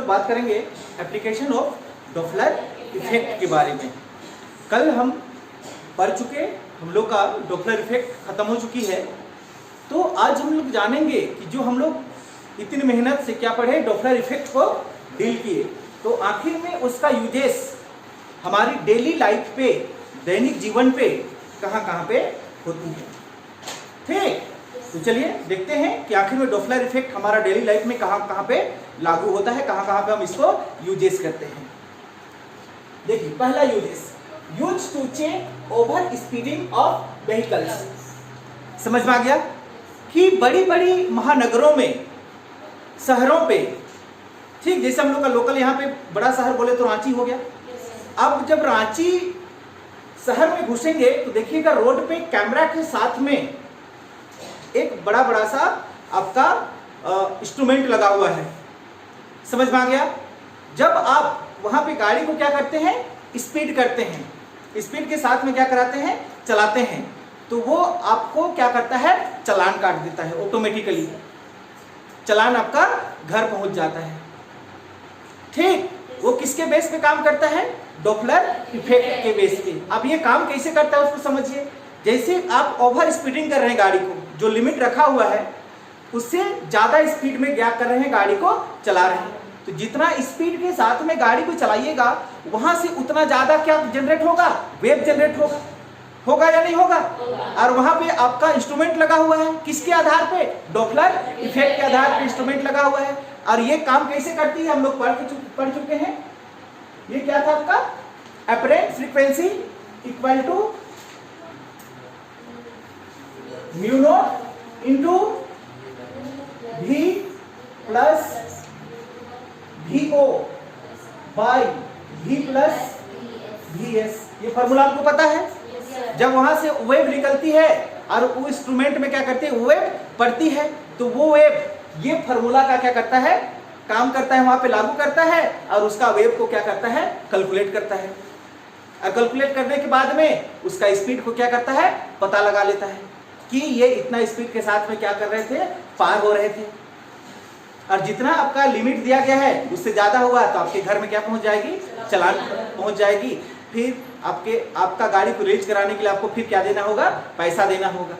बात करेंगे application of Doppler effect के बारे में। कल हम पढ़ चुके, हम लोग का डॉपलर इफेक्ट खत्म हो चुकी है। तो आज हम लोग जानेंगे कि जो हम लोग इतनी मेहनत से क्या पढ़े, डॉपलर इफेक्ट को डील किए, तो आखिर में उसका यूजेस हमारी डेली लाइफ पे, दैनिक जीवन पे कहाँ कहाँ पे होती है। ठीक, तो चलिए देखते हैं कि आखिर में डॉपलर इफेक्ट हमारा डेली लाइफ में कहाँ कहाँ पे लागू होता है, कहाँ कहाँ पे हम इसको यूजेस करते हैं। देखिए पहला uses, use to check over speeding of vehicles. समझ में आ गया कि बड़ी बड़ी महानगरों में, शहरों पे, ठीक, जैसे हम लोग का लोकल यहाँ पे बड़ा शहर बोले तो रांची हो गया। अब जब रांची शहर में घुसेंगे तो देखिएगा रोड पे कैमरा के साथ में एक बड़ा बड़ा सा आपका इंस्ट्रूमेंट लगा हुआ है। समझ में आ गया। जब आप वहां पे गाड़ी को क्या करते हैं, स्पीड करते हैं, स्पीड के साथ में क्या कराते हैं, चलाते हैं, तो वो आपको क्या करता है, चालान काट देता है। ऑटोमेटिकली चालान आपका घर पहुंच जाता है। ठीक, वो किसके बेस पे काम करता है, डॉपलर इफेक्ट के बेस पे। अब ये काम कैसे करता है उसको समझिए। जैसे आप ओवर स्पीडिंग कर रहे हैं गाड़ी को, जो लिमिट रखा हुआ है उससे ज्यादा स्पीड में क्या कर रहे हैं, गाड़ी को चला रहे हैं, तो जितना स्पीड के साथ में गाड़ी को चलाइएगा वहां से उतना ज्यादा क्या जनरेट होगा, वेव जनरेट होगा। होगा या नहीं होगा? और वहां पे आपका इंस्ट्रूमेंट लगा हुआ है, किसके आधार पे, डॉपलर इफेक्ट के आधार पे इंस्ट्रूमेंट लगा हुआ है। और ये काम कैसे करती है हम लोग पढ़ चुके हैं। ये क्या था आपका, apparent frequency equal to mu naught into V plus VO by V plus VS। ये फॉर्मूला आपको पता है। जब वहां से वेव निकलती है और वो इंस्ट्रूमेंट में क्या करती है, वेव पड़ती है, तो वो वेव ये फॉर्मूला का क्या करता है, काम करता है, वहां पे लागू करता है और उसका वेव को क्या करता है, कैलकुलेट करता है। और कैलकुलेट करने के बाद में उसका स्पीड को क्या करता है, पता लगा लेता है कि ये इतना स्पीड के साथ में क्या कर रहे थे, पार हो रहे थे। और जितना आपका लिमिट दिया गया है उससे ज्यादा होगा तो आपके घर में क्या पहुंच जाएगी, चालान पहुंच जाएगी। फिर आपका गाड़ी को रेज कराने के लिए आपको फिर क्या देना होगा, पैसा देना होगा।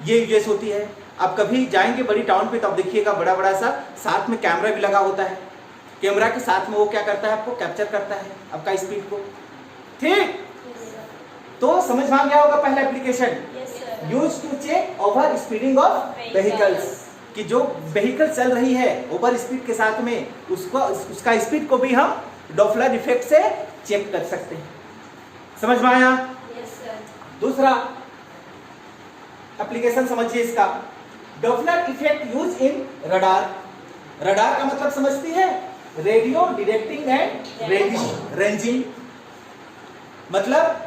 ये यूजेस होती है। आप कभी जाएंगे बड़ी टाउन पे तो आप देखिएगा बड़ा बड़ा सा साथ में कैमरा भी लगा होता है। कैमरा के साथ में वो क्या करता है, आपको कैप्चर करता है आपका स्पीड को। ठीक, तो समझ में आ गया होगा पहला application, use to check over speeding of vehicles, कि जो व्हीकल चल रही है ओवर स्पीड के साथ में उसका स्पीड को भी हम डॉपलर इफेक्ट से चेक कर सकते हैं। समझ में आया? दूसरा एप्लीकेशन समझिए इसका, डॉपलर इफेक्ट यूज इन रडार। रडार का मतलब समझती है, रेडियो डिटेक्टिंग एंड रेंजिंग। मतलब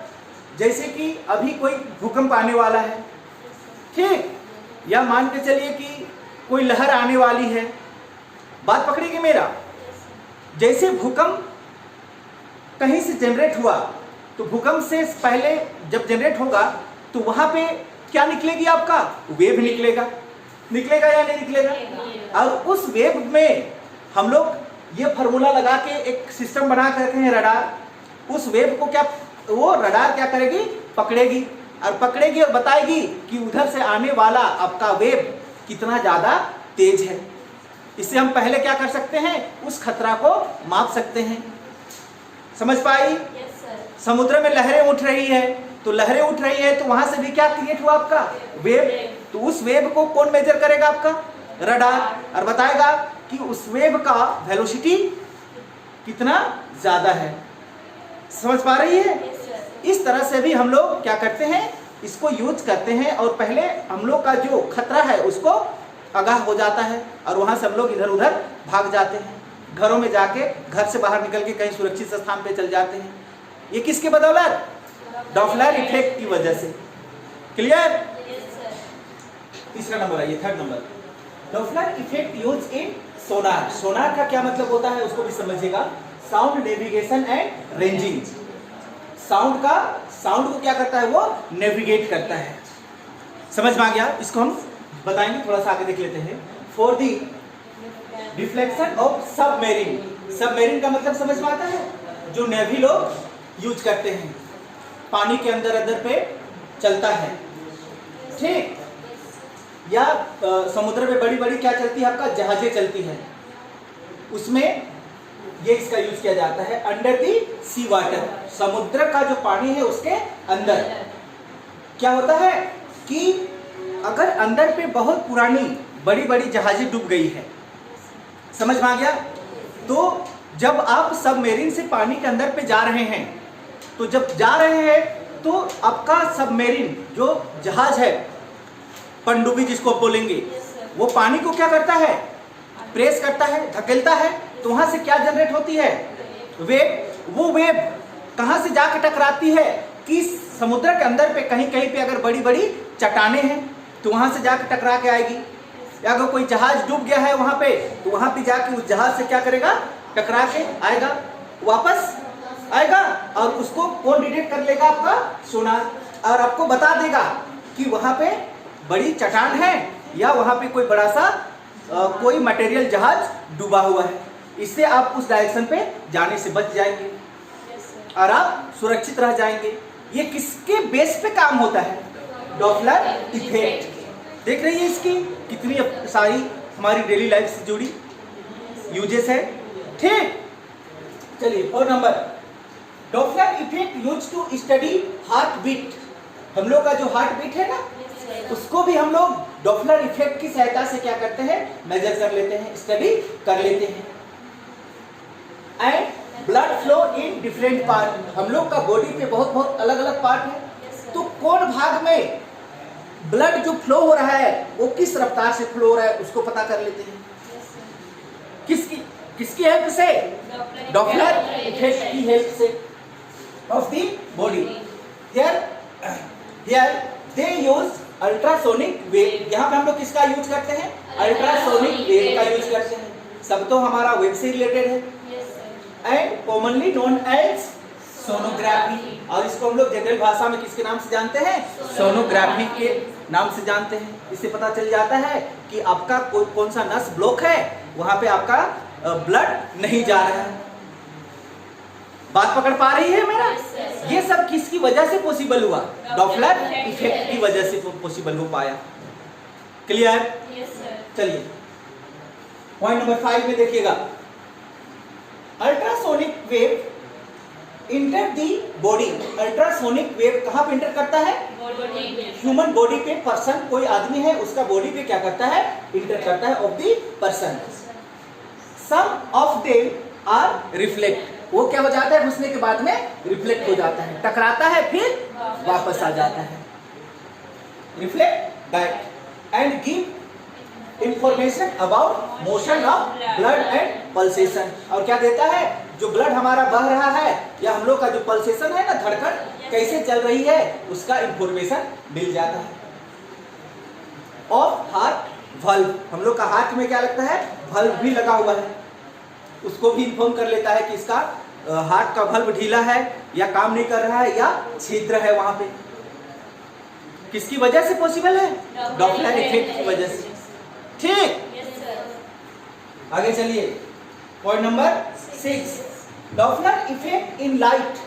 जैसे कि अभी कोई भूकंप आने वाला है, ठीक, या मान के चलिए कि कोई लहर आने वाली है, बात पकड़ेगी मेरा। जैसे भूकंप कहीं से जनरेट हुआ तो भूकंप से पहले जब जनरेट होगा तो वहां पे क्या निकलेगी, आपका वेव निकलेगा। निकलेगा या नहीं निकलेगा? और उस वेव में हम लोग ये फॉर्मूला लगा के एक सिस्टम बना करते हैं रडार। उस वेव को क्या, वो रडार क्या करेगी, पकड़ेगी, और पकड़ेगी और बताएगी कि उधर से आने वाला आपका वेव कितना ज्यादा तेज है। इससे हम पहले क्या कर सकते हैं, उस खतरा को माप सकते हैं। समझ पाई? समुद्र में लहरें उठ रही है, तो लहरें उठ रही है तो वहां से भी क्या क्रिएट हुआ, आपका वेव। तो उस वेव को कौन मेजर करेगा, आपका रडार, और बताएगा कि उस वेव का वेलोसिटी कितना ज्यादा है। समझ पा रही है? इस तरह से भी हम लोग क्या करते हैं, इसको यूज करते हैं, और पहले हम लोग का जो खतरा है उसको आगाह हो जाता है और वहां से हम लोग इधर उधर भाग जाते हैं। घरों में जाके घर से बाहर निकल के कहीं सुरक्षित स्थान पे चल जाते हैं। ये किसके बदौलत, डॉपलर इफेक्ट की वजह से। क्लियर? तीसरा नंबर है, ये third number, Doppler effect use in sonar. Sonar का क्या मतलब होता है उसको भी समझिएगा, sound navigation and ranging. Sound को क्या करता है, वो नेविगेट करता है। समझ में आ गया? इसको हम बताएंगे, थोड़ा सा आगे देख लेते हैं। For the reflection of submarine. Submarine का मतलब समझ में आता है, जो नेवी लोग यूज करते हैं, पानी के अंदर अंदर पे चलता है, ठीक, या समुद्र में बड़ी बड़ी क्या चलती है आपका, जहाजें चलती है, उसमें ये इसका यूज किया जाता है। अंडर दी सी वाटर, समुद्र का जो पानी है उसके अंदर क्या होता है कि अगर अंदर पे बहुत पुरानी बड़ी बड़ी जहाजें डूब गई है, समझ में आ गया, तो जब आप सबमेरीन से पानी के अंदर पे जा रहे हैं, तो जब जा रहे हैं तो आपका सबमेरीन जो जहाज है, पनडुब्बी जिसको बोलेंगे, वो पानी को क्या करता है, प्रेस करता है, धकेलता है, तो वहां से क्या जनरेट होती है, वेव। वो वेव कहां से जाकर टकराती है कि समुद्र के अंदर पे कहीं कहीं पे अगर बड़ी बड़ी चट्टाने हैं तो वहां से जाकर टकरा के आएगी, या अगर कोई जहाज डूब गया है वहां पे, तो वहां पे जाके उस जहाज से क्या करेगा, टकरा के आएगा, वापस आएगा, और उसको कौन डिटेक्ट कर लेगा, आपका सोनार, और आपको बता देगा कि वहां पे बड़ी चट्टान है या वहां पे कोई बड़ा सा कोई मटेरियल जहाज डूबा हुआ है। इससे आप उस डायरेक्शन पे जाने से बच जाएंगे और आप सुरक्षित रह जाएंगे। ये किसके बेस पे काम होता है, डॉपलर इफेक्ट। देख रही है इसकी कितनी सारी हमारी डेली लाइफ से जुड़ी यूजेस है, ठीक। चलिए और number, Doppler effect use to study heart beat. हम लोग का जो हार्ट बीट है ना, उसको भी हम लोग डॉपलर इफेक्ट की सहायता से क्या करते हैं, मेजर कर लेते हैं, स्टडी कर लेते हैं। And blood flow in different part, हम लोग का बॉडी पे बहुत बहुत अलग अलग पार्ट है, तो कौन भाग में ब्लड जो फ्लो हो रहा है वो किस रफ्तार से फ्लो हो रहा है उसको पता कर लेते हैं। किसकी हेल्प से, डॉपलर इफेक्ट की हेल्प से of the body. Here they use ultrasonic wave. यहाँ पे हम लोग किसका यूज करते हैं, अल्ट्रासोनिक वेव का यूज करते हैं। सब तो हमारा वेव से रिलेटेड है, and commonly known as sonography, और इसको हम लोग जनरल भाषा में किसके नाम से जानते हैं, सोनोग्राफी के नाम से जानते हैं। इससे पता चल जाता है कि आपका कौन सा नस ब्लॉक है, वहां पे आपका ब्लड नहीं जा रहा है। बात पकड़ पा रही है मेरा? ये सब किसकी वजह से पॉसिबल हुआ, डॉपलर इफेक्ट की वजह से पॉसिबल हो पाया। क्लियर? चलिए पॉइंट नंबर 5 में देखिएगा, ultrasonic wave inter the body. Ultrasonic wave कहां पे इंटर करता है, ह्यूमन बॉडी पे, पर्सन कोई आदमी है उसका बॉडी पे क्या करता है, इंटर करता है of the person. Some of them are reflect, वो क्या हो जाता है, घुसने के बाद में रिफ्लेक्ट हो जाता है, टकराता है फिर वापस आ जाता है, reflect back and give information about motion of blood and pulsation. और क्या देता है, जो ब्लड हमारा बह रहा है या हम लोग का जो पल्सेशन है ना, धड़कन कैसे चल रही है, उसका इंफॉर्मेशन मिल जाता है। ऑफ हार्ट वल्व, हम लोग का हार्ट में क्या लगता है, वल्व भी लगा हुआ है, उसको भी इन्फॉर्म कर लेता है कि इसका हार्ट का वल्व ढीला है या काम नहीं कर रहा है या छिद्र है वहां पे। किसकी वजह से पॉसिबल है, डॉपलर इफेक्ट की वजह से, ठीक। आगे चलिए point number 6, Doppler effect in light.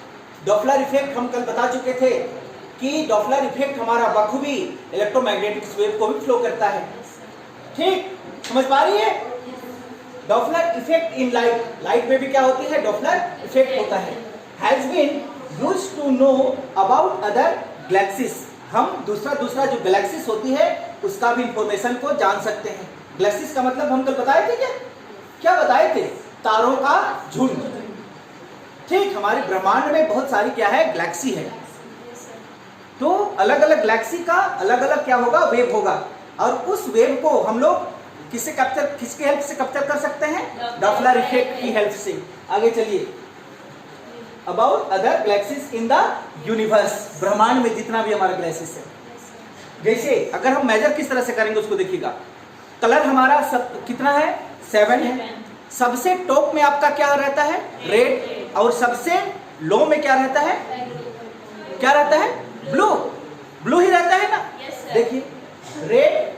Doppler effect हम कल बता चुके थे कि डॉपलर इफेक्ट हमारा बखूबी इलेक्ट्रोमैग्नेटिक वेव को भी फ्लो करता है, ठीक। समझ पा रही है? Doppler effect in light, light में भी क्या होती है, डॉपलर इफेक्ट होता है। Has been used to know about other galaxies, हम दूसरा जो गैलेक्सीज होती है उसका भी इंफॉर्मेशन को जान सकते हैं। गैलेक्सीज का मतलब हम कल बताए थे, क्या बताए थे, तारों का झुंड, ठीक। हमारे ब्रह्मांड में बहुत सारी क्या है, गैलेक्सी है, तो अलग अलग गैलेक्सी का अलग अलग क्या होगा, वेव होगा, और उस वेव को हम लोग किसके हेल्प से कैप्चर कर सकते हैं, डॉपलर इफेक्ट की हेल्प से। आगे चलिए, about other galaxies in the universe, ब्रह्मांड में जितना भी हमारा गैलेक्सीज है। जैसे अगर हम मेजर किस तरह से करेंगे उसको देखिएगा, कलर हमारा सब कितना है, 7 है। सबसे टॉप में आपका क्या रहता है, रेड, और सबसे लो में क्या रहता है, क्या रहता है, ब्लू, ब्लू ही रहता है ना। देखिए रेड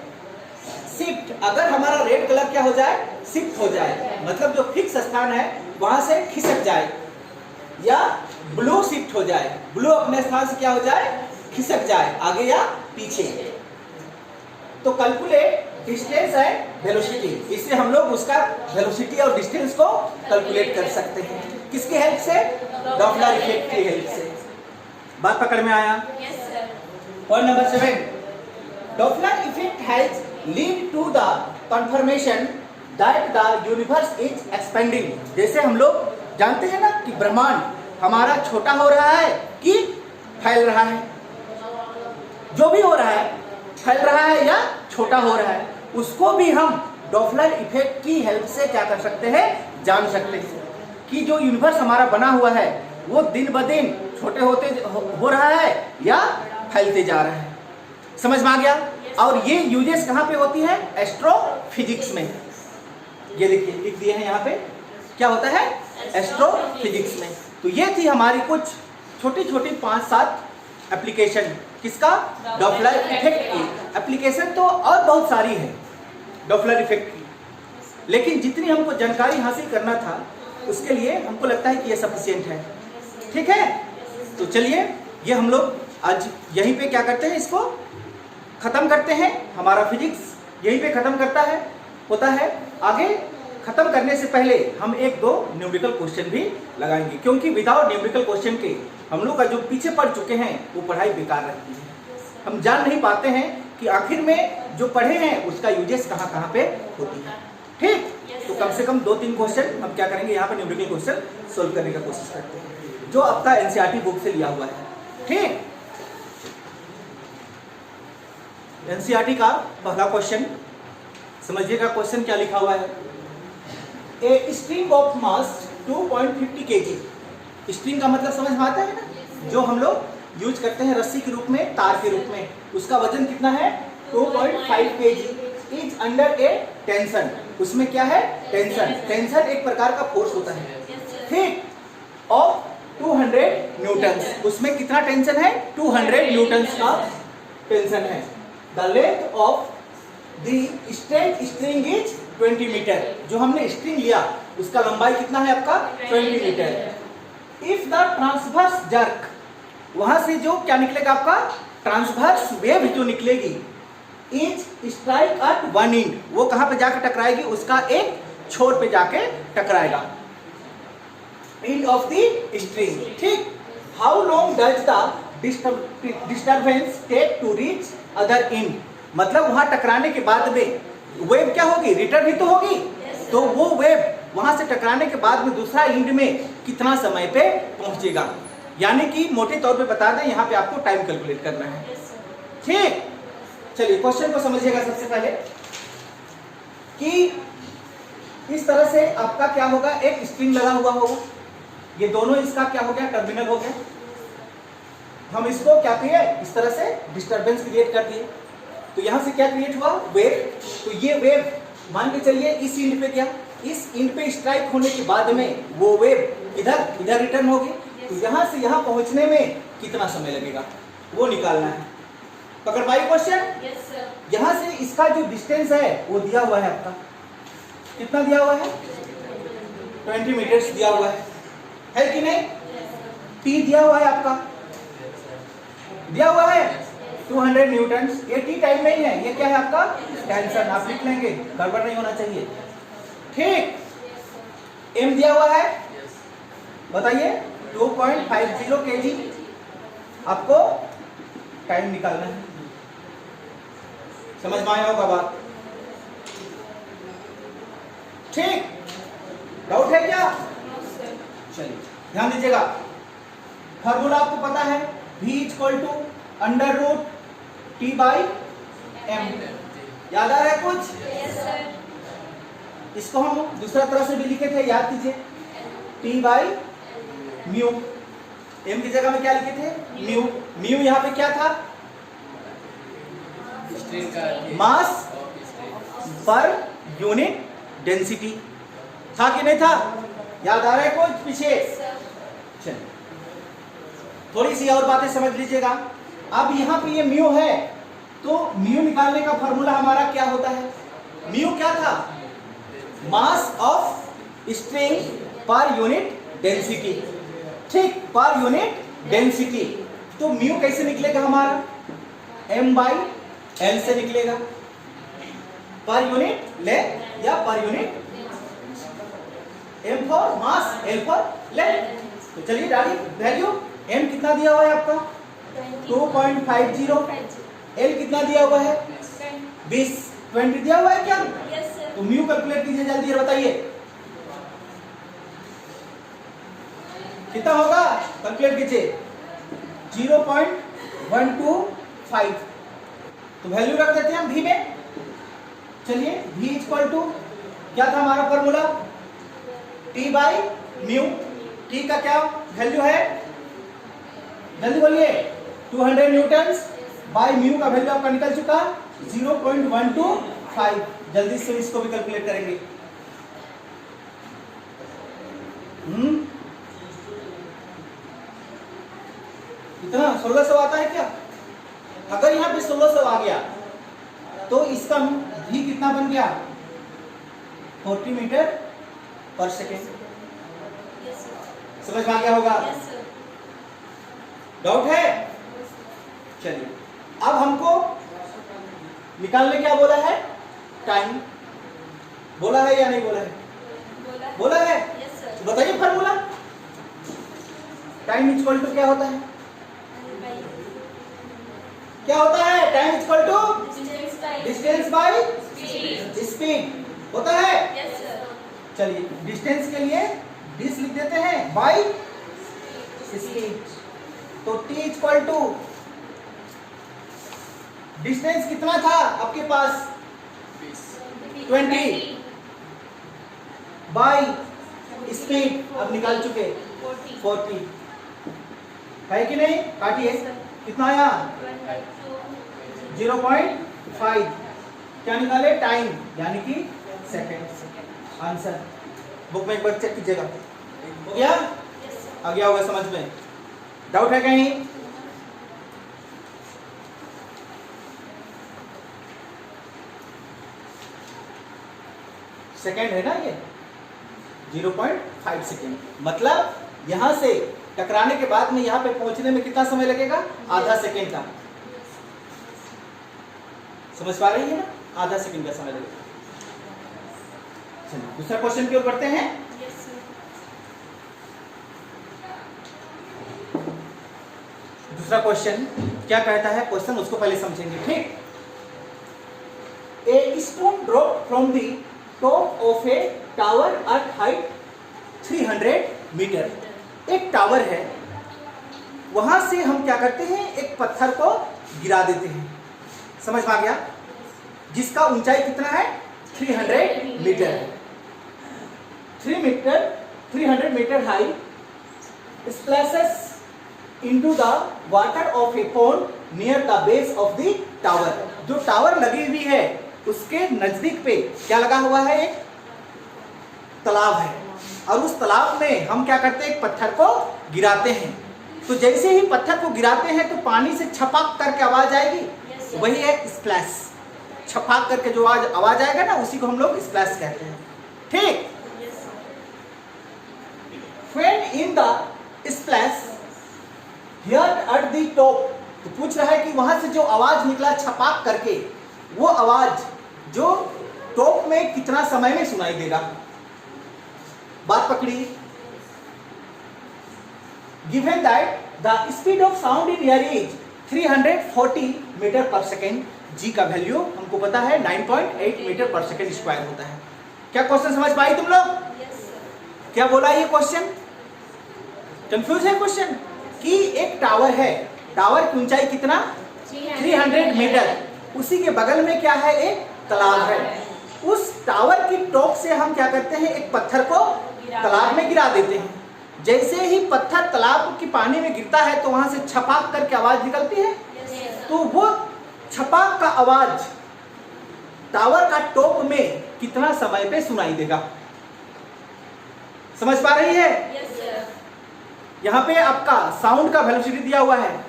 शिफ्ट, अगर हमारा रेड कलर क्या हो जाए, शिफ्ट हो जाए, मतलब जो फिक्स स्थान है वहां से खिसक जाए या ब्लू शिफ्ट हो जाए, ब्लू अपने स्थान से क्या हो जाए, खिसक जाए आगे या पीछे। तो कैलकुलेट डिस्टेंस एंड वेलोसिटी, इससे हम लोग उसका वेलोसिटी और डिस्टेंस को कैलकुलेट कर सकते हैं। किसके हेल्प से? डॉपलर इफेक्ट की हेल्प से। बात पकड़ में आया? Point number 7, Doppler effect has lead to the confirmation that the universe is expanding. जैसे हम लोग जानते हैं ना कि ब्रह्मांड हमारा छोटा हो रहा है कि फैल रहा है, जो भी हो रहा है फैल रहा है या छोटा हो रहा है, उसको भी हम डॉपलर इफेक्ट की हेल्प से क्या कर सकते हैं, जान सकते हैं कि जो यूनिवर्स हमारा बना हुआ है वो दिन ब दिन छोटे होते हो रहा है या फैलते जा रहा है। समझ में आ गया? और ये यूजेस कहाँ पे होती है? एस्ट्रोफिजिक्स में। ये देखिए लिख दिए हैं यहाँ पे, क्या होता है? एस्ट्रोफिजिक्स में। तो ये थी हमारी कुछ छोटी छोटी 5-7 एप्लीकेशन। किसका? डॉपलर इफेक्ट की। एप्लीकेशन तो और बहुत सारी है डॉपलर इफेक्ट की, लेकिन जितनी हमको जानकारी हासिल करना था उसके लिए हमको लगता है कि ये सफिशिएंट है। ठीक है, तो चलिए ये हम लोग आज यहीं पे क्या करते हैं, इसको खत्म करते हैं। हमारा फिजिक्स यहीं पे खत्म होता है। आगे खत्म करने से पहले हम 1-2 न्यूमेरिकल क्वेश्चन भी लगाएंगे, क्योंकि विदाउट न्यूमेरिकल क्वेश्चन के हम लोग का जो पीछे पढ़ चुके हैं वो पढ़ाई बेकार रहती है। हम जान नहीं पाते हैं कि आखिर में जो पढ़े हैं उसका यूजेस कहाँ कहाँ पे होती है। ठीक, तो कम से कम 2-3 क्वेश्चन हम क्या करेंगे, यहाँ पे न्यूमेरिकल क्वेश्चन सोल्व करने का कोशिश करते हैं जो आपका एनसीईआरटी बुक से लिया हुआ है। ठीक, एनसीईआरटी का पहला क्वेश्चन समझिएगा। क्वेश्चन क्या लिखा हुआ है? A string of mass 2.50 kg। String का मतलब समझ में आता है ना, जो हम लोग यूज करते हैं रस्सी के रूप में, तार के रूप में, उसका वजन कितना है? 2.5 kg is under A tension. उसमें क्या है? टेंशन। टेंशन एक प्रकार का फोर्स होता है, ठीक, ऑफ 200 न्यूटन। उसमें कितना टेंशन है? 200 न्यूटन का टेंशन है। The length of the straight string is 20 metre. जो हमने स्ट्रिंग लिया उसका लंबाई कितना है आपका? 20 metre. If the transverse jerk, वहां से जो क्या निकलेगा आपका? ट्रांसवर्स वेव जो निकलेगी, is strike at one end, वो कहां पे जाके टकराएगी? उसका एक छोर पे जाके टकराएगा, एंड ऑफ द स्ट्रिंग। ठीक, how long does the disturbance take to reach other end. मतलब वहां टकराने के बाद में वेव क्या होगी? रिटर्न ही तो होगी। तो वो वेव वहां से टकराने के बाद में दूसरा एंड में कितना समय पे पहुंचेगा, यानी कि मोटे तौर पे बता दें, यहाँ पे आपको टाइम कैलकुलेट करना है। ठीक, चलिए क्वेश्चन को समझिएगा। सबसे पहले कि इस तरह से आपका क्या होगा? एक स्ट्रिंग लगा हुआ होगा, ये दोनों इसका क्या हो गया? टर्मिनल हो गया। हम इसको क्या किए? इस तरह से डिस्टर्बेंस क्रिएट कर दिए। तो यहां से क्या क्रिएट हुआ? वेव। तो ये वेव मान के चलिए इस एंड पे, क्या इस एंड पे स्ट्राइक होने के बाद में वो वेव इधर रिटर्न होगी। तो यहां से यहां पहुंचने में कितना समय लगेगा वो निकालना है। पकड़ पाई क्वेश्चन? यहां से इसका जो डिस्टेंस है वो दिया हुआ है आपका, कितना दिया हुआ है? 20 मीटर्स दिया हुआ है कि नहीं? टी दिया हुआ है आपका, दिया हुआ है 200 न्यूटन। ये टी टाइम नहीं है, ये क्या है आपका? टेंशन। आप लिख लेंगे, गड़बड़ नहीं होना चाहिए। ठीक, एम दिया हुआ है, बताइए 2.50 kg। आपको टाइम निकालना है। समझ में आया होगा बात? ठीक, डाउट है क्या? चलिए ध्यान दीजिएगा। फॉर्मूला आपको पता है, V = √T/m। याद आ रहा है कुछ? इसको हम दूसरा तरह से भी लिखे थे, याद कीजिए, T/μ। m की जगह में क्या लिखे थे? म्यू। म्यू यहाँ पे क्या था? मास पर यूनिट डेंसिटी था कि नहीं था? याद आ रहा है कुछ पीछे? चलिए थोड़ी सी और बातें समझ लीजिएगा। अब यहाँ पे ये म्यू है, तो म्यू निकालने का फॉर्मूला हमारा क्या होता है? म्यू क्या था? Mass of string per unit density, ठीक, पर यूनिट डेंसिटी। तो म्यू कैसे निकलेगा हमारा, m बाई l से निकलेगा, पर यूनिट लेंथ या per unit, m for mass, l for length. तो चलिए डालिए वैल्यू। m कितना दिया हुआ है आपका 2.50, l कितना दिया हुआ है 20 दिया हुआ है क्या? तो म्यू कैलकुलेट कीजिए जल्दी, बताइए कितना होगा, कैलकुलेट कीजिए 0.125। तो वैल्यू रख देते हैं हम v में। चलिए v इक्वल टू क्या था हमारा formula, t by mu. t का क्या वैल्यू है, जल्दी बोलिए, 200 न्यूटन बाई म्यू का वैल्यू आपका निकल चुका 0.125। जल्दी से इसको भी कैलकुलेट करेंगे। इतना 1600 आता है क्या? अगर यहाँ पे 1600 आ गया तो इसका v कितना बन गया 40 मीटर पर सेकेंड। समझ में आ गया होगा? डाउट है? चलिए अब हमको निकालने क्या बोला है, टाइम बोला है या नहीं बोला है? बोला है। तो बताइए फॉर्मूला, टाइम इक्वल टू क्या होता है, क्या होता है? Time equal to distance by speed होता है। चलिए डिस्टेंस के लिए डिस लिख देते हैं बाय स्पीड। तो t इक्वल टू डिस्टेंस कितना था आपके पास 20 बाय स्पीड अब निकाल चुके 40 है कि नहीं? काटिए कितना आया 0.5। क्या निकाले, टाइम यानी कि सेकेंड। आंसर बुक में एक बार चेक कीजिएगा, हो गया? आ गया होगा समझ में? डाउट है कहीं? सेकेंड है ना ये 0.5 सेकेंड, मतलब यहां से टकराने के बाद में यहां पे पहुंचने में कितना समय लगेगा, आधा सेकेंड का। समझ पा रही है ना, आधा सेकेंड का समय लगेगा। चलिए दूसरा क्वेश्चन की ओर बढ़ते हैं। दूसरा क्वेश्चन क्या कहता है, क्वेश्चन उसको पहले समझेंगे, ठीक? A stone drop from the top of a tower at height 300 metre. एक टावर है, वहां से हम क्या करते हैं, एक पत्थर को गिरा देते हैं। समझ में आ गया? जिसका ऊंचाई कितना है 300 metre. 300 metre high splashes into the water of a pond near the base of the tower। जो टावर लगी हुई है उसके नजदीक पे क्या लगा हुआ है, एक तालाब है, और उस तालाब में हम क्या करते हैं, एक पत्थर को गिराते हैं। तो जैसे ही पत्थर को गिराते हैं तो पानी से छपाक करके आवाज आएगी, वही है स्प्लैश। छपाक करके जो आवाज आएगा ना, उसी को हम लोग स्प्लैश कहते हैं, ठीक? When in the splash here at the top, तो पूछ रहा है कि वहां से जो आवाज निकला छपाक करके, वो आवाज जो टॉप में कितना समय में सुनाई देगा। बात पकड़ी? Given that the speed of sound in air is 340 metre per second, जी का वैल्यू हमको पता है 9.8 मीटर पर सेकेंड स्क्वायर होता है। क्या क्वेश्चन समझ पाई तुम लोग? क्या बोला ये क्वेश्चन? कंफ्यूज है क्वेश्चन कि एक टावर है, टावर की ऊंचाई कितना 300 मीटर, उसी के बगल में क्या है, एक तालाब है। उस टावर की टॉप से हम क्या करते हैं, एक पत्थर को तालाब में गिरा देते हैं। जैसे ही पत्थर तालाब की पानी में गिरता है तो वहां से छपाक करके आवाज निकलती है। तो वो छपाक का आवाज टावर का टॉप में कितना समय पे सुनाई देगा? समझ पा रही है? यहाँ पे आपका साउंड का वेलोसिटी दिया हुआ है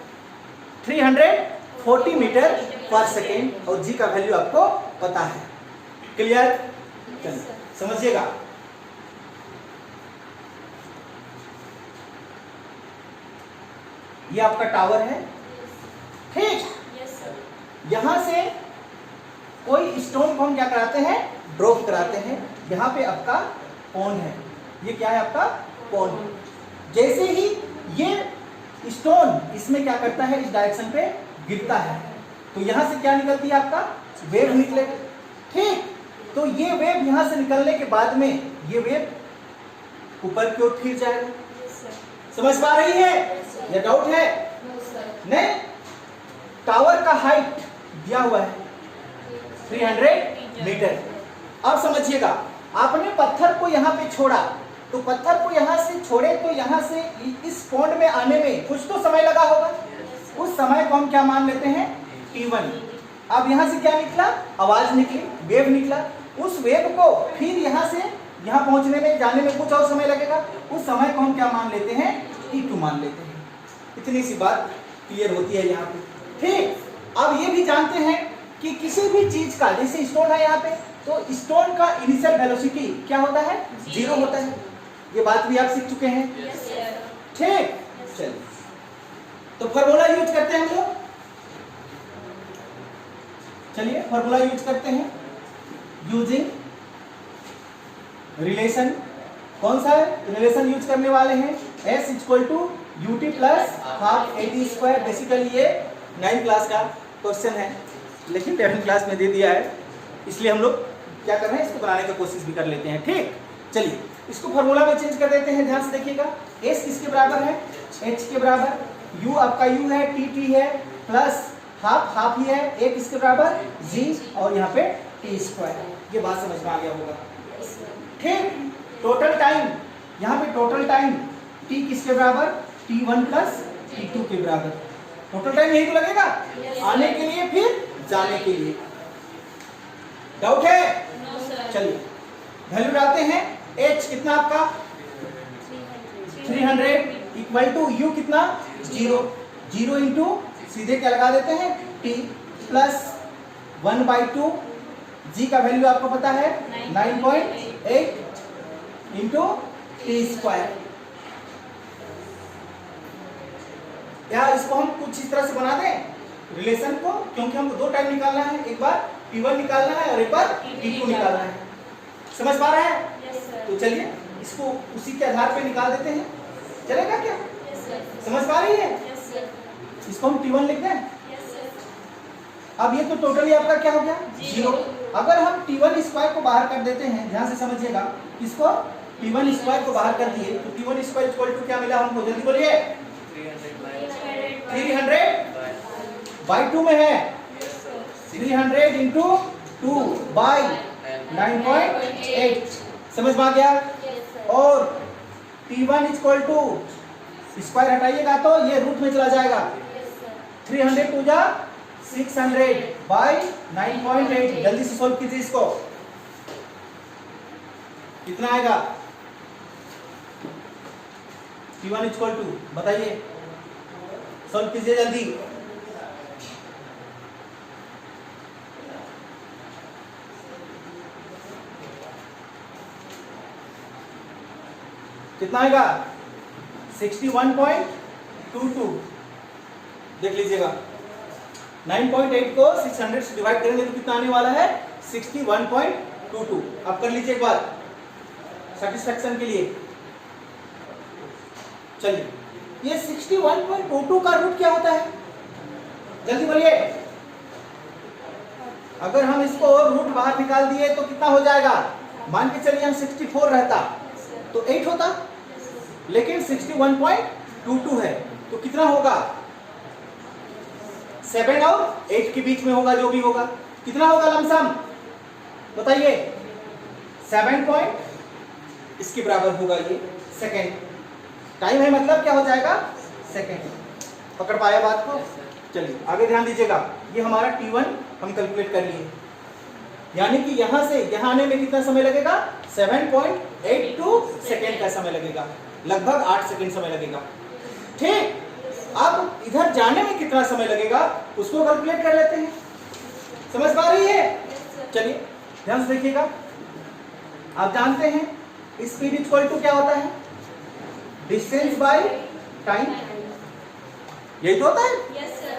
340 मीटर पर सेकेंड, और जी का वैल्यू आपको पता है। क्लियर? चलिए समझिएगा। ये आपका टावर है, ठीक। यहां से कोई स्टोन को हम क्या कराते हैं, ड्रॉप कराते हैं। यहाँ पे आपका पॉन्ड है, ये क्या है आपका पॉन्ड। जैसे ही ये स्टोन इसमें क्या करता है, इस डायरेक्शन पे गिरता है, तो यहां से क्या निकलती है, आपका वेव निकलेगा, ठीक। तो ये वेव यहां से निकलने के बाद में ये वेव ऊपर की ओर फिर जाएगा। समझ पा रही है या डाउट है? नहीं। टावर का हाइट दिया हुआ है 300 मीटर। अब समझिएगा, आपने पत्थर को यहाँ पे छोड़ा, तो पत्थर को यहाँ से छोड़े तो यहाँ से इस पॉइंट में आने में कुछ तो समय लगा होगा। उस समय को हम क्या मान लेते हैं, T1। अब यहाँ से क्या निकला, आवाज निकली, वेव निकला। उस वेव को फिर यहाँ से यहाँ पहुंचने में, जाने में कुछ और समय लगेगा। उस समय को हम क्या मान लेते हैं, T2 मान लेते हैं। इतनी सी बात क्लियर होती है यहाँ पे, ठीक। अब ये भी जानते हैं कि किसी भी चीज का, जैसे स्टोन है यहाँ पे, तो स्टोन का इनिशियल वेलोसिटी क्या होता है, 0 होता है। ये बात भी आप सीख चुके हैं, ठीक। चलिए, तो फार्मूला यूज करते हैं हम लोग। चलिए फार्मूला यूज करते हैं, यूजिंग रिलेशन। कौन सा रिलेशन यूज करने वाले हैं, S equal to ut plus half AT²। Basically ये 9th क्लास का क्वेश्चन है, लेकिन 11th क्लास में दे दिया है, इसलिए हम लोग क्या कर रहे हैं, इसको बनाने की कोशिश भी कर लेते हैं, ठीक। चलिए इसको फार्मूला में चेंज कर देते हैं, ध्यान से देखिएगा। S किसके बराबर है, H के बराबर, U आपका U है, T है, प्लस हाफ ही है, A किसके बराबर, G, और यहाँ पे T²। ये बात समझ में आ गया होगा, ठीक। टोटल टाइम, यहाँ पे टोटल टाइम T किसके बराबर, T1 प्लस T2 के बराबर। टोटल टाइम यही तो लगेगा, आने के लिए फिर जाने के लिए। डाउट है? चलिए वैल्यू डालते हैं। H कितना आपका 300 इक्वल टू U कितना 0 इंटू सीधे क्या लगा देते हैं T प्लस 1/2। G का वैल्यू आपको पता है 9.8 इंटू T²। यार इसको हम कुछ इस तरह से बना दें रिलेशन को, क्योंकि हमको दो टाइम निकालना है, एक बार T1 निकालना है और एक बार T2 निकालना है। समझ पा रहे हैं? तो चलिए इसको उसी के आधार पे निकाल देते हैं, चलेगा क्या? समझ पा रही है? इसको हम T1 लिख दें। अब ये तो टोटली आपका क्या हो गया 0। अगर हम T1² को बाहर कर देते हैं, ध्यान से समझिएगा, इसको T1² को बाहर कर दिए तो T1² इक्वल टू क्या मिला हमको, जल्दी बोलिए। 300/2 में है, 300 इंटू 2/9.8। समझ में आ गया? और T1 इक्वल टू स्क्वायर हटाइएगा तो ये रूट में चला जाएगा। 300 टू जा 600/9.8। जल्दी से सोल्व कीजिए इसको, कितना आएगा T1 इक्वल टू, बताइए, सोल्व कीजिए जल्दी। कितना आएगा 61.22। देख लीजिएगा, 9.8 को 600 से डिवाइड करेंगे तो कितना आने वाला है 61.22। आप कर लीजिए एक बार सेटिस्फैक्शन के लिए। चलिए, ये 61.22 का रूट क्या होता है, जल्दी बोलिए। अगर हम इसको रूट बाहर निकाल दिए तो कितना हो जाएगा, मान के चलिए हम 64 रहता तो 8 होता, लेकिन 61.22 है तो कितना होगा, 7 और 8 के बीच में होगा, जो भी होगा। कितना होगा लमसम बताइए, 7 पॉइंट इसके बराबर होगा ये सेकेंड। टाइम है मतलब क्या हो जाएगा सेकेंड। पकड़ पाया बात को? चलिए आगे ध्यान दीजिएगा। ये हमारा T1 हम कैलकुलेट कर लिए, यानी कि यहां से यहां आने में कितना समय लगेगा 7.82 सेकेंड का समय लगेगा, लगभग 8 सेकेंड समय लगेगा, ठीक। अब इधर जाने में कितना समय लगेगा उसको कैलकुलेट कर लेते हैं। समझ पा रही है? चलिए ध्यान से देखिएगा। आप जानते हैं स्पीड इक्वल टू क्या होता है, डिस्टेंस बाय टाइम। यही तो होता है। Yes sir.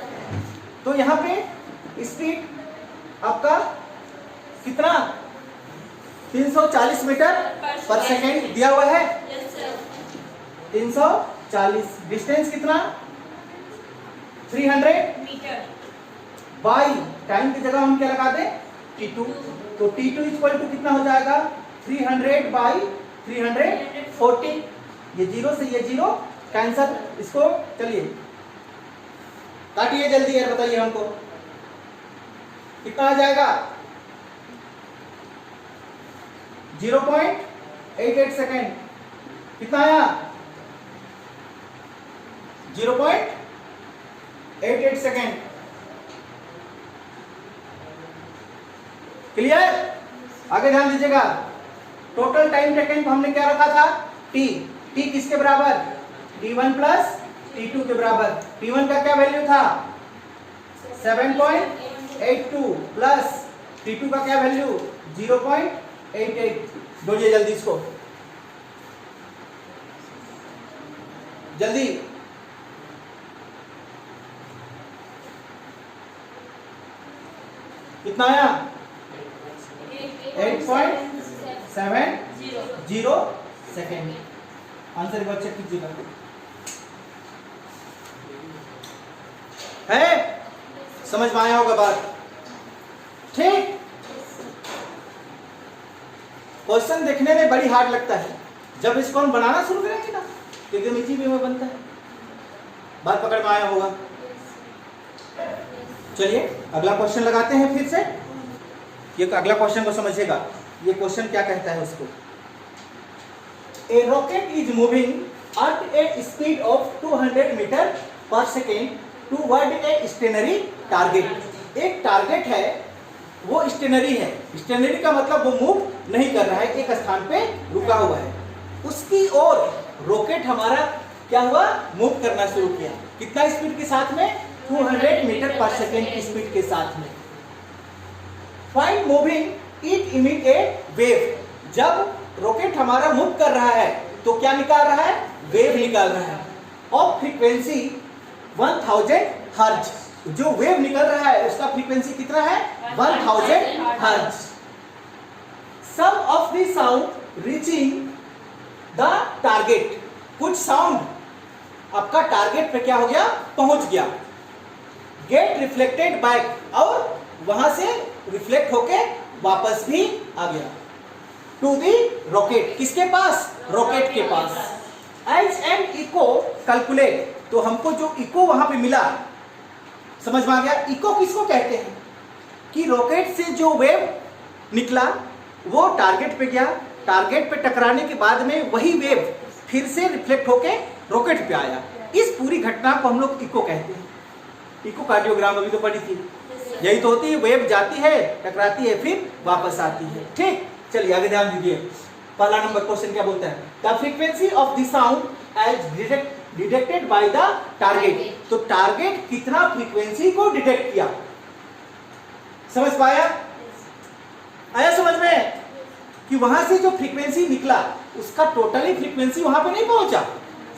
तो यहाँ पे स्पीड आपका कितना 340 मीटर पर सेकेंड दिया हुआ है। Yes sir. 340। डिस्टेंस कितना 300 मीटर। बाई टाइम की जगह हम क्या लगा दें t2। तो t2 इक्वल टू कितना हो जाएगा 300 बाई 340। ये जीरो से ये जीरो कैंसल। इसको चलिए काटिए जल्दी यार, बताइए हमको कितना आ जाएगा 0.88 सेकेंड। कितना आया 0.88 सेकेंड। क्लियर? आगे ध्यान दीजिएगा। टोटल टाइम टेकन को हमने क्या रखा था t। t किसके बराबर t1 प्लस t2 के बराबर। t1 का क्या वैल्यू था 7.82 प्लस t2 का क्या वैल्यू 0.88। जोड़िए जल्दी इसको, जल्दी। कितना आया 8.70 सेकेंड। आंसर एक बार चेक कीजिएगा। है समझ में आया होगा बात? ठीक। क्वेश्चन देखने में बड़ी हार्ड लगता है, जब इसको हम बनाना शुरू करेंगे ना एकदम इजी वे में बनता है। बात पकड़ में आया होगा? चलिए अगला क्वेश्चन लगाते हैं फिर से। ये अगला क्वेश्चन को समझिएगा। ये क्वेश्चन क्या कहता है उसको। A rocket is moving at a speed of 200 metre per second toward a stationary target. एक टारगेट है, वो स्टेशनरी है। स्टेशनरी का मतलब वो मूव नहीं कर रहा है, एक स्थान पे रुका हुआ है। उसकी ओर रॉकेट हमारा क्या हुआ मूव करना शुरू किया। कितना स्पीड के साथ में 200 मीटर पर सेकेंड की स्पीड के साथ में। Find moving it emit A wave. जब रॉकेट हमारा मूव कर रहा है तो क्या निकाल रहा है वेव निकाल रहा है ऑफ फ्रीक्वेंसी 1000 हर्ट्ज। जो वेव निकल रहा है उसका फ्रीक्वेंसी कितना है 1000 hertz. Some of the sound reaching the target. कुछ साउंड आपका टारगेट पे क्या हो गया पहुंच गया। गेट रिफ्लेक्टेड बैक, और वहां से रिफ्लेक्ट होके वापस भी आ गया टू दी रॉकेट। किसके पास रॉकेट के पास। As an echo calculate. तो हमको जो इको वहां पे मिला समझ में आ गया। इको किसको कहते हैं कि रॉकेट से जो वेव निकला वो टारगेट पे गया, टारगेट पे टकराने के बाद में वही वेव फिर से रिफ्लेक्ट होके रॉकेट पे आया। इस पूरी घटना को हम लोग इको कहते हैं। इको कार्डियोग्राम अभी तो पढ़ी थी। यही तो होती है, वेव जाती है टकराती है फिर वापस आती है। ठीक, चलिए आगे ध्यान दीजिए। पहला नंबर क्वेश्चन क्या बोलता है the frequency of the sound as detected by the target. तो टारगेट कितना फ्रीक्वेंसी को डिटेक्ट किया। समझ पाया? आया समझ में कि वहां से जो फ्रीक्वेंसी निकला उसका टोटली फ्रीक्वेंसी वहां पे नहीं पहुंचा,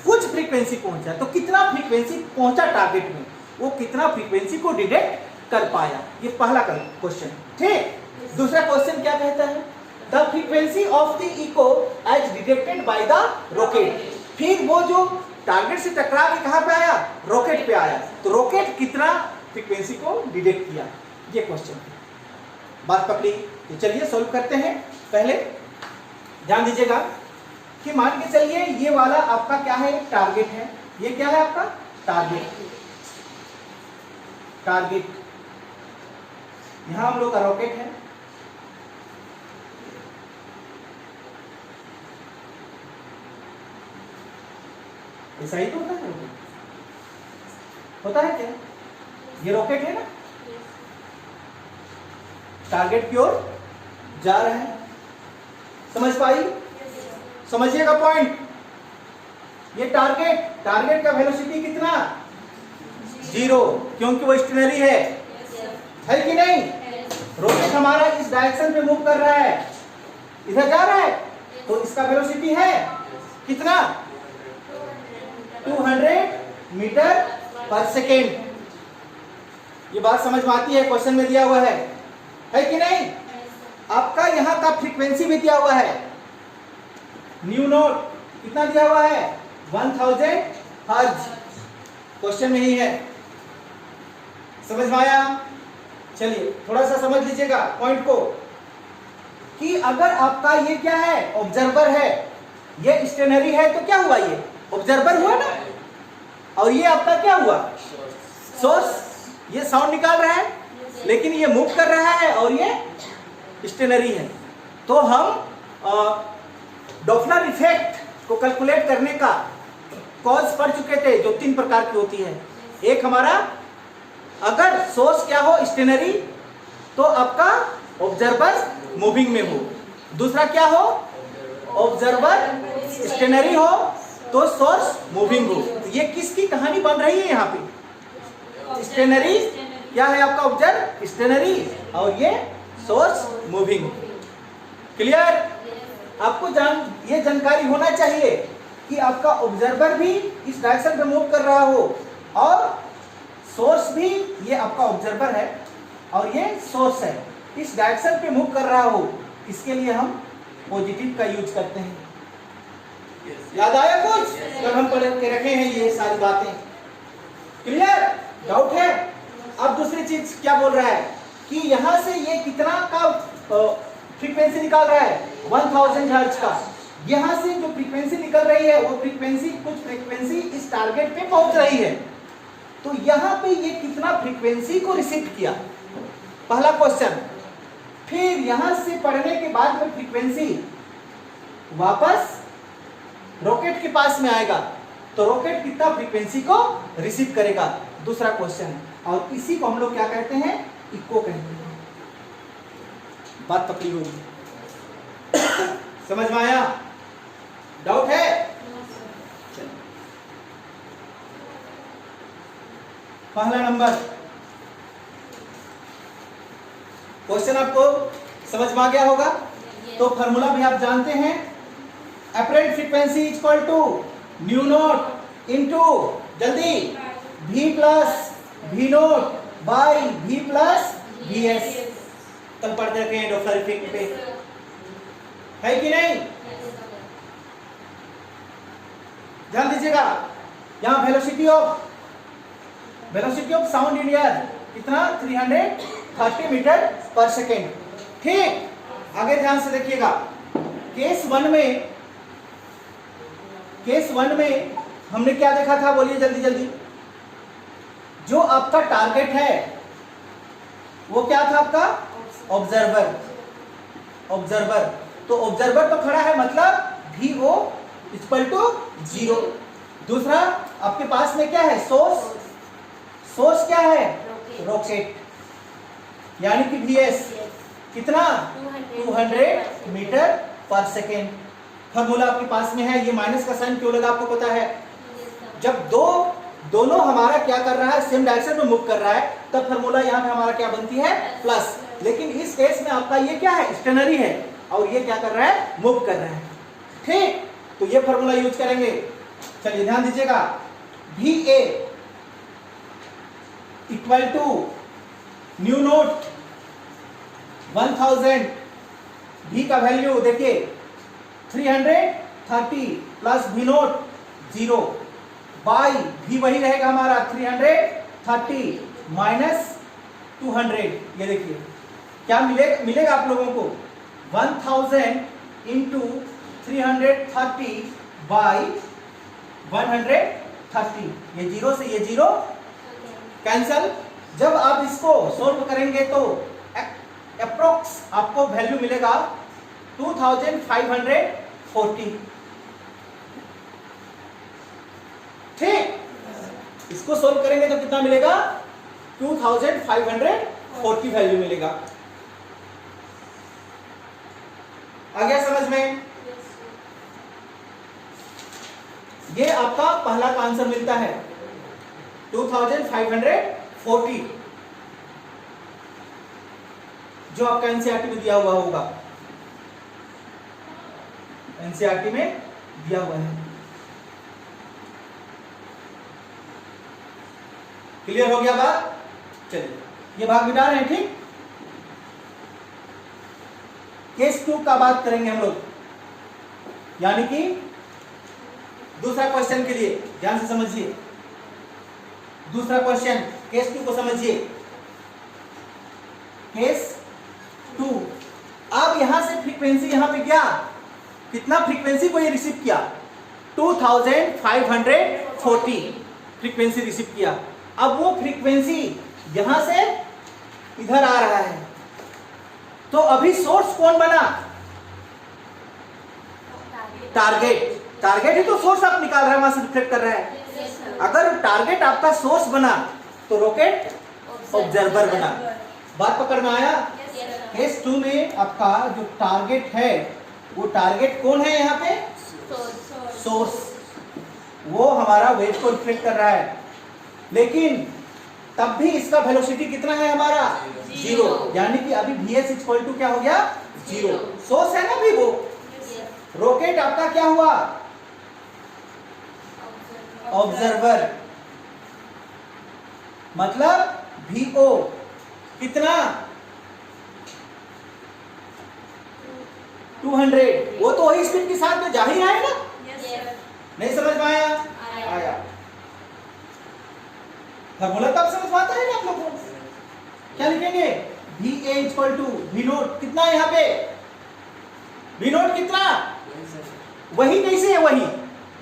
कुछ फ्रीक्वेंसी पहुंचा। तो कितना फ्रीक्वेंसी पहुंचा टारगेट में, वो कितना फ्रीक्वेंसी को डिटेक्ट कर पाया। ये पहला क्वेश्चन। ठीक, दूसरा क्वेश्चन क्या कहता है the frequency of the echo as detected by the rocket. फिर वो जो टारगेट से टकरा के कहां पे आया रॉकेट पे आया, तो रॉकेट कितना फ्रीक्वेंसी को डिटेक्ट किया। ये क्वेश्चन है। बात पकड़ी? तो चलिए सॉल्व करते हैं। पहले ध्यान दीजिएगा कि मान के चलिए ये वाला आपका क्या है टारगेट है। ये क्या है आपका टारगेट। टारगेट यहां हम लोग का रॉकेट है। ऐसा ही तो होता है, होता है क्या। ये रॉकेट है ना, टारगेट की ओर जा रहा है। समझ पाई? समझिएगा पॉइंट। ये टारगेट का वेलोसिटी कितना 0, क्योंकि वो स्टेशनरी है कि नहीं। रॉकेट हमारा इस डायरेक्शन पे मूव कर रहा है, इधर जा रहा है, तो इसका वेलोसिटी है कितना 200 मीटर पर सेकेंड। ये बात समझ में आती है? क्वेश्चन में दिया हुआ है कि नहीं? आपका यहाँ का फ्रीक्वेंसी भी दिया हुआ है, न्यू नोट कितना दिया हुआ है? 1000 हर्ट्ज। क्वेश्चन में ही है, समझ में आया? चलिए थोड़ा सा समझ लीजिएगा पॉइंट को, कि अगर आपका ये क्या है? ऑब्जर्वर है, ये स्टेनरी है, तो क्या हुआ? ये ऑब्जर्वर हुआ ना, और ये आपका क्या हुआ? सोर्स। ये साउंड निकाल रहा है लेकिन ये मूव कर रहा है और ये स्टेनरी है। तो हम डॉप्लर इफेक्ट को कैलकुलेट करने का कॉज पढ़ चुके थे, जो 3 प्रकार की होती है। एक हमारा, अगर सोर्स क्या हो? स्टेनरी, तो आपका ऑब्जर्वर मूविंग में हो। दूसरा क्या हो? ऑब्जर्वर स्टेनरी हो तो सोर्स मूविंग हो। तो ये किसकी कहानी बन रही है यहाँ पे? स्टेनरी क्या है आपका? ऑब्जर्व स्टेनरी, और ये सोर्स मूविंग। क्लियर? आपको ये जानकारी होना चाहिए कि आपका ऑब्जर्वर भी इस डायरेक्शन पे मूव कर रहा हो, और सोर्स भी, ये आपका ऑब्जर्वर है और ये सोर्स है, इस डायरेक्शन पे मूव कर रहा हो। इसके लिए हम पॉजिटिव का यूज करते हैं। याद आया कुछ? कल हम पढ़ के रखे हैं ये सारी बातें। क्लियर? डाउट है? अब दूसरी चीज क्या बोल रहा है कि यहां से ये कितना का फ्रीक्वेंसी निकाल रहा है? 1000 हर्ट्ज का। यहां से जो फ्रीक्वेंसी निकल रही है वो फ्रीक्वेंसी, कुछ फ्रीक्वेंसी इस टारगेट पे पहुंच रही है। तो यहां पे ये कितना फ्रीक्वेंसी को रिसीव किया? पहला क्वेश्चन। फिर यहां से पढ़ने के बाद में फ्रीक्वेंसी वापस रॉकेट के पास में आएगा, तो रॉकेट कितना फ्रीक्वेंसी को रिसीव करेगा? दूसरा क्वेश्चन। और इसी को हम लोग क्या कहते हैं? इको कहते हैं। बात पकड़ी होगी? समझ में आया? डाउट है? पहला नंबर क्वेश्चन आपको समझ में आ गया होगा। तो फार्मूला भी आप जानते हैं, apparent frequency is equal to nu naught into, जल्दी, V plus V naught by V plus VS। कल पढ़ते रखे हैं डॉप्लर इफेक्ट पे, है कि नहीं? ध्यान दीजिएगा, यहाँ velocity of sound in air कितना? 330 मीटर पर सेकेंड। ठीक, आगे ध्यान से देखिएगा। केस वन में हमने क्या देखा था? बोलिए जल्दी जल्दी। जो आपका टारगेट है वो क्या था? आपका ऑब्जर्वर। तो ऑब्जर्वर तो खड़ा है, मतलब VO इक्वल टू 0। दूसरा आपके पास में क्या है? सोर्स क्या है? रॉकेट, यानी कि VS कितना? 200 मीटर पर सेकेंड। फॉर्मूला आपके पास में है। ये माइनस का साइन क्यों लगा आपको पता है? जब दोनों हमारा क्या कर रहा है? सेम डायरेक्शन में मूव कर रहा है, तब फॉर्मूला यहाँ पे हमारा क्या बनती है? प्लस। लेकिन इस केस में आपका ये क्या है? स्टेनरी है, और ये क्या कर रहा है? मूव कर रहा है। ठीक, तो ये फॉर्मूला यूज करेंगे। चलिए ध्यान दीजिएगा, VA equal to nu naught 1000, V का वैल्यू देखिए 330 plus V naught 0 by V वही रहेगा हमारा 330 माइनस 200। ये देखिए क्या मिलेगा आप लोगों को? 1000 इंटू 330 बाई 130। ये 0 से ये 0 कैंसल। जब आप इसको सोल्व करेंगे तो अप्रोक्स आपको वैल्यू मिलेगा 2540। ठीक, इसको सोल्व करेंगे तो कितना मिलेगा? 2540 वैल्यू मिलेगा। आ गया समझ में? ये आपका पहला का आंसर मिलता है 2540, जो आपका एनसीईआरटी में दिया हुआ होगा। एनसीईआरटी में दिया हुआ है। क्लियर हो गया बात? चलिए ये भाग मिटा रहे हैं, ठीक। केस 2 का बात करेंगे हम लोग, यानी कि दूसरा क्वेश्चन के लिए ध्यान से समझिए। दूसरा क्वेश्चन केस 2 को समझिए। केस 2, अब यहां से फ्रीक्वेंसी यहां पे क्या, कितना फ्रीक्वेंसी को ये रिसीव किया, 2540 फ्रीक्वेंसी रिसीव किया। अब वो फ्रीक्वेंसी यहां से इधर आ रहा है, तो अभी सोर्स कौन बना, टारगेट। टारगेट ही तो सोर्स आप निकाल रहे हैं, वहां से रिफ्लेक्ट कर रहा है। अगर टारगेट आपका सोर्स बना तो रॉकेट ऑब्जर्वर बना। बात पकड़ में आया? केस 2 में आपका जो टारगेट है, वो टारगेट कौन है यहाँ पे, सोर्स। वो हमारा वेव को रिफ्लेक्ट कर रहा है, लेकिन तब भी इसका वेलोसिटी कितना है हमारा, 0। यानी कि अभी Vs इक्वल टू क्या हो गया, 0। सोर्स है ना भी वो। रॉकेट आपका क्या हुआ, ऑब्जर्वर। मतलब VO कितना, 200। वो तो वही स्पीड के साथ में जा ही रहा है ना। नहीं समझ में आया? आया। फॉर्मूला तब समझ में आता है ना आप लोगों को। क्या लिखेंगे, VA equal to V naught कितना है यहाँ पे, V नोट कितना, वही कैसे है वही,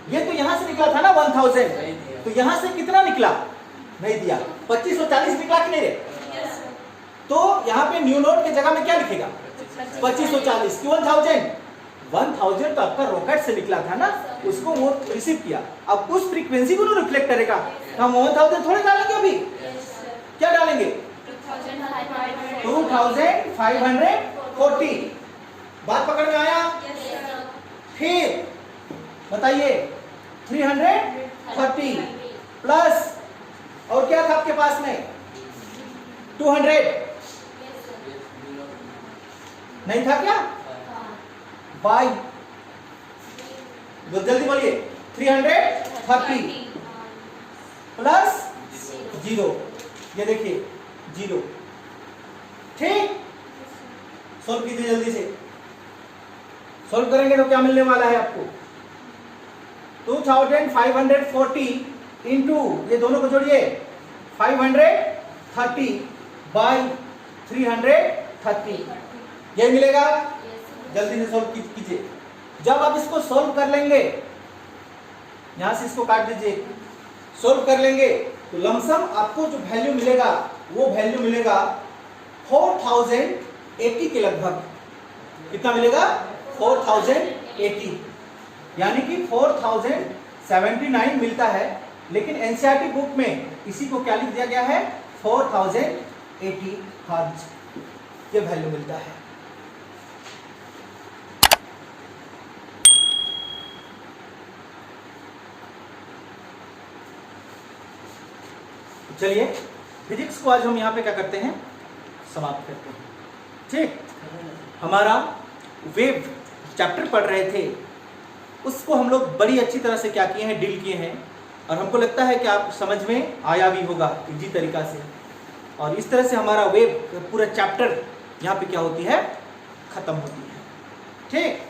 ये तो यहां से निकला था ना 1000, तो यहां से कितना निकला, नहीं दिया, 2540 निकला कि नहीं रे? तो यहाँ पे न्यू नोट की जगह में क्या लिखेगा, 2540 की 1000 तो आपका रॉकेट से निकला था ना, उसको वो रिसीव किया। अब उस फ्रीक्वेंसी को रिफ्लेक्ट करेगा, तो हम 1000 थोड़े डालेंगे अभी, क्या डालेंगे, 2540। बात पकड़ में आया? फिर बताइए 330 प्लस और क्या था आपके पास में, 200 नहीं था क्या, बाई, जल्दी बोलिए, 330 प्लस 0, ये देखिए 0, ठीक। सॉल्व कीजिए जल्दी से। सॉल्व करेंगे तो क्या मिलने वाला है आपको, 2540 इंटू, ये दोनों को जोड़िए, 530 बाई 330, ये मिलेगा। जल्दी से सॉल्व कीजिए। जब आप इसको सॉल्व कर लेंगे, यहां से इसको काट दीजिए, सॉल्व कर लेंगे तो लमसम आपको जो वैल्यू मिलेगा, वो वैल्यू मिलेगा 4080 के लगभग। कितना मिलेगा, 4080, यानी कि 4079 मिलता है, लेकिन एनसीईआरटी बुक में इसी को क्या लिख दिया गया है, 4080 हर्ट्ज, ये वैल्यू मिलता है। चलिए फिजिक्स को आज हम यहाँ पे क्या करते हैं, समाप्त करते हैं, ठीक। हमारा वेव चैप्टर पढ़ रहे थे, उसको हम लोग बड़ी अच्छी तरह से क्या किए हैं, डील किए हैं, और हमको लगता है कि आप समझ में आया भी होगा इजी तरीका से। और इस तरह से हमारा वेव पूरा चैप्टर यहाँ पे क्या होती है, खत्म होती है, ठीक।